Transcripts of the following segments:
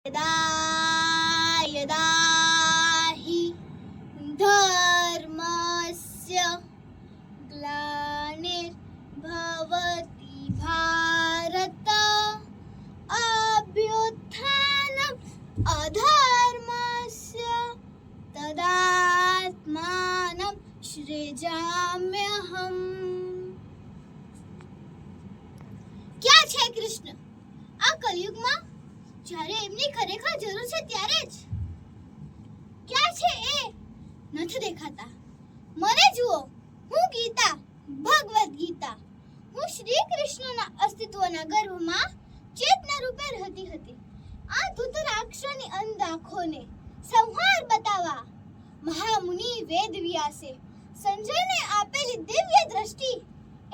यदा यदा हि धर्मस्य ग्लानिर्भवति भारत अभ्युत्थानम् अधर्मस्य तदात्मानं सृजाम्यहम्। क्या છે કૃષ્ણ? આ કલયુગમાં જ્યારે એમની ખરેખર જરૂર છે ત્યારે જ ક્યાં છે એ નથી દેખાતા। મને જુઓ, હું ગીતા, ભગવદ ગીતા, હું શ્રી કૃષ્ણના અસ્તિત્વના ગર્ભમાં ચેતના રૂપે રહેતી હતી। આ ધૃતરાષ્ટ્રની અંધ આંખોને સંહાર બતાવવા મહામુનિ વેદવ્યાસે સંજયને આપેલી દિવ્ય દ્રષ્ટિ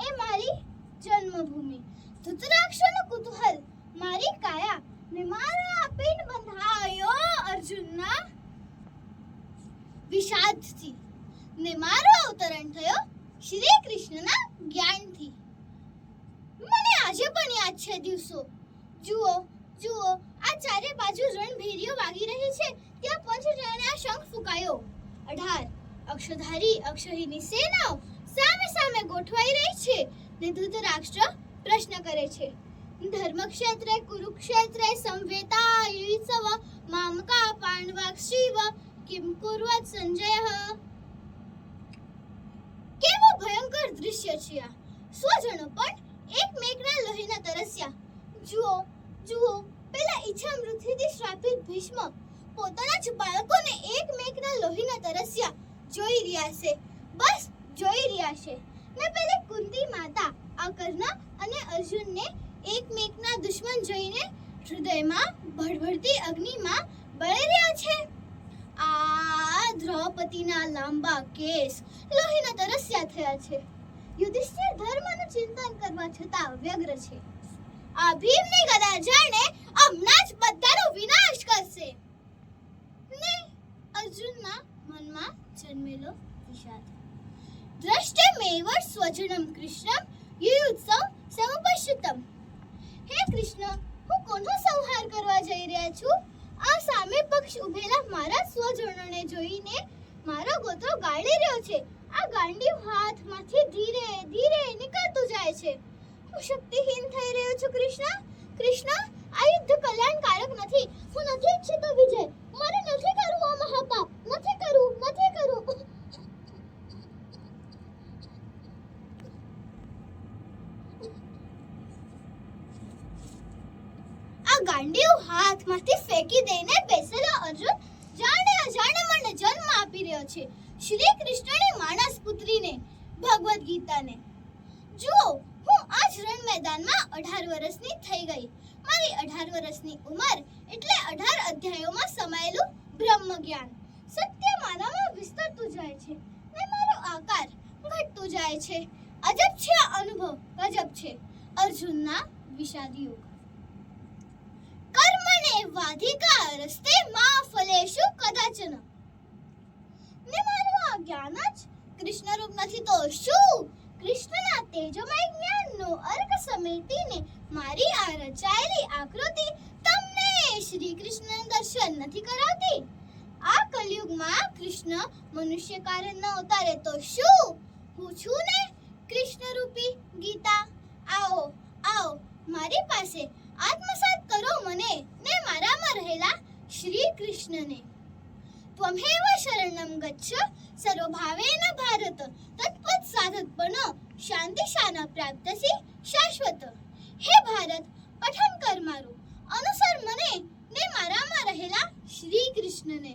એ મારી જન્મભૂમિ। ધૃતરાષ્ટ્રનું કુતૂહલ મારી કાયા ને મારા પિંડ બંધાયો અર્જુનના વિષાદથી ને મારો અવતરણ થયો શ્રી કૃષ્ણના જ્ઞાનથી। મને આજે પણ યાદ છે દિવસો। જુઓ જુઓ, આ ચારે બાજુ રણભેરીઓ વાગી રહી છે, ત્યાં પંચજન્ય શંખ ફૂંકાયો। 18 અક્ષધારી અક્ષહીની સેનાઓ સામે સામે ગોઠવાઈ રહી છે ને ધૃતરાષ્ટ્ર પ્રશ્ન કરે છે, ધર્મક્ષેત્રે કુરુક્ષેત્રે સંવેતા યુત્સવ મામકા પાંડવાક્ષીવ કિમ કુર્વત સંજયઃ। કેવો ભયંકર દૃશ્ય છે આ! સ્વજનો પણ એકમેકના લોહીના તરસ્યા। જુઓ જુઓ, પેલા ઈચ્છા મૃત્યુથી શ્રાપિત ભીષ્મ પોતાના જ બાળકોને એકમેકના લોહીના તરસ્યા જોઈ રહ્યા છે, બસ જોઈ રહ્યા છે। ને પેલી કુંતી માતા અકર્ણ અને અર્જુનને એકમેકના દુશ્મન જોઈને હૃદયમાં ભડભડતી અગ્નિમાં બળી રહ્યા છે। આ દ્રૌપદીના લાંબા કેસ લોહીના તરસ્યા થયા છે। યુધિષ્ઠિર ધર્મનું ચિંતન કરવા છતાં વ્યગ્ર છે। આ ભીમની ગદા જાણે હમણાં જ બધાનો વિનાશ કરશે ને અર્જુનના મનમાં જન્મેલો વિષાદ। દ્રષ્ટેમેવ સ્વજનમ કૃષ્ણમ યુયુત્સવ સમુપશ્યતમ। હે કૃષ્ણ, હું કોનો સંહાર કરવા જઈ રહ્યા છું? આ સામે પક્ષ ઉભેલા મારા સ્વજનોને જોઈને મારો ગોત્રો ગાળી રહ્યો છે। આ ગાંડીવ હાથમાંથી ધીરે ધીરે નીકળતું જાય છે। હું શક્તિહીન થઈ રહ્યો છું કૃષ્ણ। કૃષ્ણ, આ યુદ્ધ કલ્યાણકારક નથી। હું નથી ઈચ્છતો વિજય। મારે નથી કરવું આ મહાપાપ। નથી કરવું। આ ગાંડીવ હાથમાંથી ફેંકી દઈને બેસેલો અર્જુન જાણે અજાણે મને જન્મ આપી રહ્યો છે શ્રી કૃષ્ણની માનસ પુત્રીને, ભગવદ ગીતાને। જુઓ, હું આજ રણ મેદાનમાં 18 વર્ષની થઈ ગઈ। મારી 18 વર્ષની ઉંમર એટલે 18 અધ્યાયોમાં સમાયેલું બ્રહ્મ જ્ઞાન। સત્ય મારામાં વિસ્તરતું જાય છે ને મારો આકાર ઘટતું જાય છે। અજબ છે આ અનુભવ, ગજબ છે અર્જુનના વિષાદ યુગ। કર્મને વાધિકા રસ્તે મા ફલેષુ કદાચન। ને મારું આ જ્ઞાન જ કૃષ્ણ રૂપ નથી તો શું? કૃષ્ણના તેજોમય જ્ઞાનનો અર્ક સમેટીને મારી આ રચાયેલી આકૃતિ તમને શ્રી કૃષ્ણ દર્શન નથી કરાવતી? આ કલયુગમાં કૃષ્ણ મનુષ્ય કારણ ન અવતારે તો શું? હું છું ને કૃષ્ણ રૂપી ગીતા। આવો આવો મારી પાસે, આત્મસાત કરો મને ને મારામાં રહેલા શ્રી કૃષ્ણને। ત્વમેવ શરણમ ગચ્છ સર્વભાવેન ભારત તત્પદ સાધકપન શાંતિ શાના પ્રાપ્તસી શાશ્વત। હે ભારત, પઠન કર મારું, અનુસર મને ને મારામાં રહેલા શ્રી કૃષ્ણને।